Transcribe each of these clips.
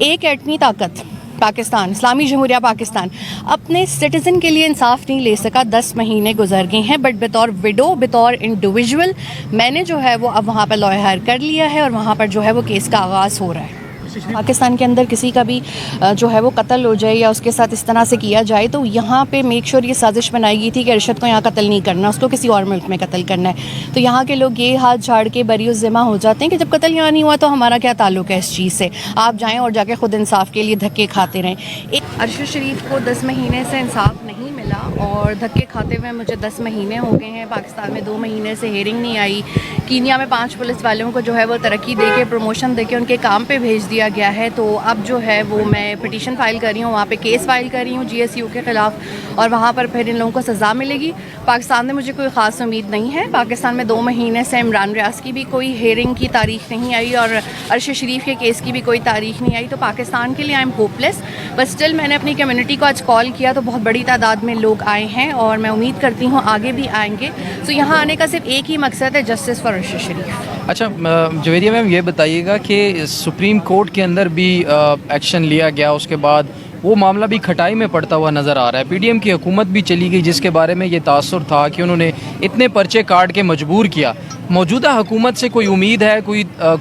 ایک ایٹمی طاقت پاکستان، اسلامی جمہوریہ پاکستان اپنے سٹیزن کے لیے انصاف نہیں لے سکا. 10 مہینے گزر گئے ہیں، بٹ بطور وڈو، بطور انڈیویجول میں نے جو ہے وہ اب وہاں پر لائر ہائر کر لیا ہے اور وہاں پر جو ہے وہ کیس کا آغاز ہو رہا ہے. پاکستان کے اندر کسی کا بھی جو ہے وہ قتل ہو جائے یا اس کے ساتھ اس طرح سے کیا جائے تو یہاں پہ میک شور یہ سازش بنائی گئی تھی کہ ارشد کو یہاں قتل نہیں کرنا، اس کو کسی اور ملک میں قتل کرنا ہے. تو یہاں کے لوگ یہ ہاتھ جھاڑ کے بری الذمہ ہو جاتے ہیں کہ جب قتل یہاں نہیں ہوا تو ہمارا کیا تعلق ہے اس چیز سے، آپ جائیں اور جا کے خود انصاف کے لیے دھکے کھاتے رہیں. ارشد شریف کو 10 مہینے سے انصاف نہیں ملا اور دھکے کھاتے ہوئے مجھے 10 مہینے ہو گئے ہیں. پاکستان میں 2 مہینے سے ہیئرنگ نہیں آئی. کینیا میں 5 پولیس والوں کو جو ہے وہ ترقی دے کے، پروموشن دے کے ان کے کام پہ بھیج دیا گیا ہے. تو اب جو ہے وہ میں پٹیشن فائل کر رہی ہوں، وہاں پہ کیس فائل کر رہی ہوں GSU کے خلاف، اور وہاں پر پھر ان لوگوں کو سزا ملے گی. پاکستان میں مجھے کوئی خاص امید نہیں ہے. پاکستان میں 2 مہینے سے عمران ریاض کی بھی کوئی ہیئرنگ کی تاریخ نہیں آئی اور ارشد شریف کے کیس کی بھی کوئی تاریخ نہیں آئی. تو پاکستان کے لیے I am hope less, but still میں نے اپنی کمیونٹی کو آج کال کیا تو بہت بڑی تعداد میں لوگ آئے ہیں اور میں امید کرتی ہوں آگے بھی آئیں گے. سو یہاں آنے کا صرف ایک ہی مقصد ہے، جسٹس فار ارشد شریف. اچھا جویریہ میم، یہ بتائیے گا کہ سپریم کورٹ کے اندر بھی ایکشن لیا گیا، اس کے بعد وہ معاملہ بھی کھٹائی میں پڑتا ہوا نظر آ رہا ہے. PDM کی حکومت بھی چلی گئی جس کے بارے میں یہ تاثر تھا کہ انہوں نے اتنے پرچے کاٹ کے مجبور کیا. موجودہ حکومت سے کوئی امید ہے؟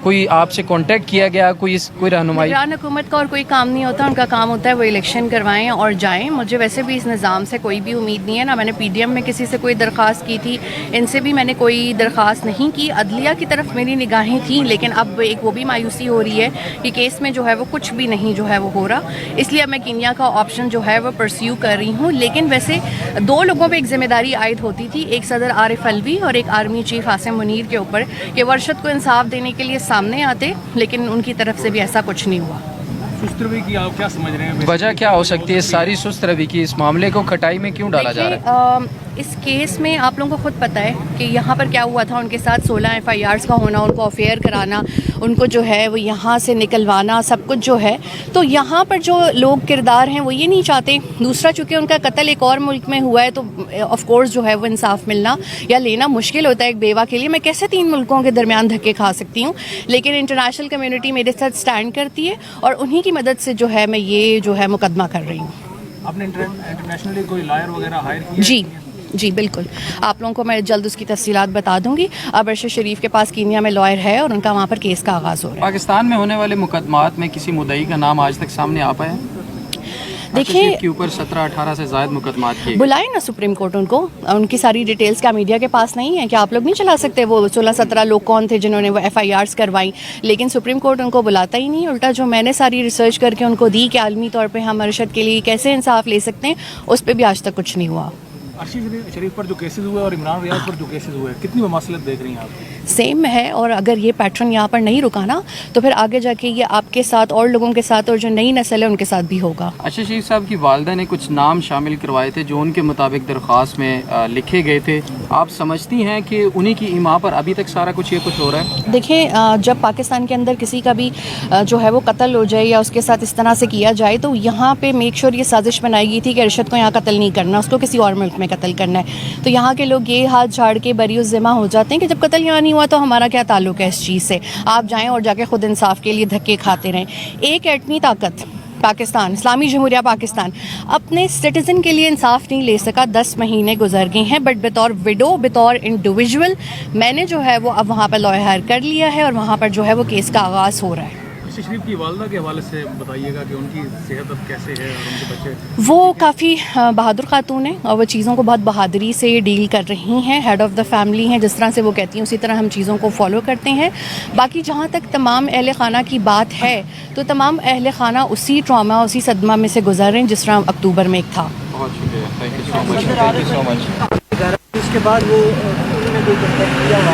کوئی آپ سے کانٹیکٹ کیا گیا؟ کوئی رہنمائی؟ عمران حکومت کا اور کوئی کام نہیں ہوتا، ان کا کام ہوتا ہے وہ الیکشن کروائیں اور جائیں. مجھے ویسے بھی اس نظام سے کوئی بھی امید نہیں ہے، نہ میں نے PDM میں کسی سے کوئی درخواست کی تھی، ان سے بھی میں نے کوئی درخواست نہیں کی. عدلیہ کی طرف میری نگاہیں تھیں، لیکن اب ایک وہ بھی مایوسی ہو رہی ہے کہ کیس میں جو ہے وہ کچھ بھی نہیں جو ہے وہ ہو رہا. اس لیے اب میں کینیا کا آپشن جو ہے وہ پرسیو کر رہی ہوں. لیکن ویسے 2 لوگوں پہ ایک ذمہ داری عائد ہوتی تھی، ایک صدر عارف الوی اور ایک آرمی چیف عاصم منیر کے اوپر، کہ وہ ارشد کو انصاف دینے کے لیے سامنے آتے، لیکن ان کی طرف سے بھی ایسا کچھ نہیں ہوا. سست روی کی آپ کیا سمجھ رہے ہیں؟ وجہ کیا ہو سکتی ہے ساری سست روی کی؟ اس معاملے کو کھٹائی میں کیوں ڈالا جا رہا ہے؟ اس کیس میں آپ لوگوں کو خود پتہ ہے کہ یہاں پر کیا ہوا تھا. ان کے ساتھ 16 FIRs کا ہونا، ان کو افیئر کرانا، ان کو جو ہے وہ یہاں سے نکلوانا، سب کچھ جو ہے. تو یہاں پر جو لوگ کردار ہیں وہ یہ نہیں چاہتے. دوسرا، چونکہ ان کا قتل ایک اور ملک میں ہوا ہے تو آف کورس جو ہے وہ انصاف ملنا یا لینا مشکل ہوتا ہے ایک بیوہ کے لیے. میں کیسے 3 ملکوں کے درمیان دھکے کھا سکتی ہوں؟ لیکن انٹرنیشنل کمیونٹی میرے ساتھ سٹینڈ کرتی ہے اور انہی کی مدد سے جو ہے میں یہ جو ہے مقدمہ کر رہی ہوں. آپ نے انٹرنیشنلی کوئی لائر وغیرہ ہائر کیا؟ جی بالکل، آپ لوگوں کو میں جلد اس کی تفصیلات بتا دوں گی. اب ارشد شریف کے پاس کینیا میں لائر ہے اور ان کا وہاں پر کیس کا آغاز ہو رہا ہے. پاکستان میں ہونے والے مقدمات میں کسی مدعی کا نام آج تک سامنے آ پایا؟ دیکھیں، کے اوپر 17-18 سے زائد مقدمات کیے، بلائیں نا سپریم کورٹ ان کو. ان کی ساری ڈیٹیلز کیا میڈیا کے پاس نہیں ہے؟ کیا آپ لوگ نہیں چلا سکتے وہ 16-17 لوگ کون تھے جنہوں نے وہ FIRs کروائیں؟ لیکن سپریم کورٹ ان کو بلاتا ہی نہیں. الٹا جو میں نے ساری ریسرچ کر کے ان کو دی کہ عالمی طور پہ ہم ارشد کے لیے کیسے انصاف لے سکتے ہیں، اس پہ بھی آج تک کچھ نہیں ہوا. ارشد شریف پر جو کیسز ہوئے اور عمران ریاض پر جو کیسز ہوئے، کتنی مماثلت دیکھ رہی ہیں آپ؟ سیم ہے، اور اگر یہ پیٹرن یہاں پر نہیں رکا نا تو پھر آگے جا کے یہ آپ کے ساتھ اور لوگوں کے ساتھ اور جو نئی نسل ہے ان کے ساتھ بھی ہوگا. ارشد شریف صاحب کی والدہ نے کچھ نام شامل کروائے تھے جو ان کے مطابق درخواست میں لکھے گئے تھے. آپ سمجھتی ہیں کہ انہی کی ایما پر ابھی تک سارا کچھ یہ کچھ ہو رہا ہے؟ دیکھیں، جب پاکستان کے اندر کسی کا بھی جو ہے وہ قتل ہو جائے یا اس کے ساتھ اس طرح سے کیا جائے تو یہاں پہ میک شور یہ سازش بنائی گئی تھی کہ ارشد کو یہاں قتل نہیں کرنا، اس کو کسی اور ملک میں قتل کرنا ہے. تو یہاں کے لوگ یہ ہاتھ جھاڑ کے بری الذمہ ہو جاتے ہیں کہ جب قتل یہاں نہیں ہوا تو ہمارا کیا تعلق ہے اس چیز سے، آپ جائیں اور جا کے خود انصاف کے لیے دھکے کھاتے رہیں. ایک ایٹمی طاقت پاکستان، اسلامی جمہوریہ پاکستان اپنے سٹیزن کے لیے انصاف نہیں لے سکا. 10 مہینے گزر گئے ہیں، بٹ بطور وڈو، بطور انڈیویجول میں نے جو ہے وہ اب وہاں پر لائر ہائر کر لیا ہے اور وہاں پر جو ہے وہ کیس کا آغاز ہو رہا ہے. ارشد شریف کی والدہ کے حوالے سے بتائیے گا کہ ان کی صحت اب کیسے ہے اور ان کے بچے؟ وہ کافی بہادر خاتون ہیں اور وہ چیزوں کو بہت بہادری سے ڈیل کر رہی ہیں. ہیڈ آف دا فیملی ہیں، جس طرح سے وہ کہتی ہیں اسی طرح ہم چیزوں کو فالو کرتے ہیں. باقی جہاں تک تمام اہل خانہ کی بات ہے تو تمام اہل خانہ اسی ٹراما، اسی صدمہ میں سے گزر رہے ہیں جس طرح اکتوبر میں ایک تھا. بہت شکریہ، تھینک یو سو مچ. اس کے بعد وہ انہوں نے کوئی کنٹیکٹ کیا ہوا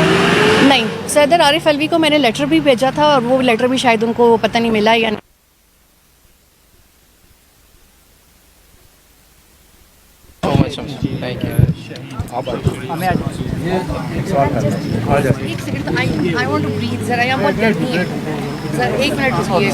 نہیں، صدر عارف الوی کو میں نے لیٹر بھی بھیجا تھا اور وہ لیٹر بھی شاید ان کو پتہ نہیں ملا یا نہیں. ایک second, I want to breathe ذرا، یا مت کرنی ہے سر، 1 منٹ رکیے.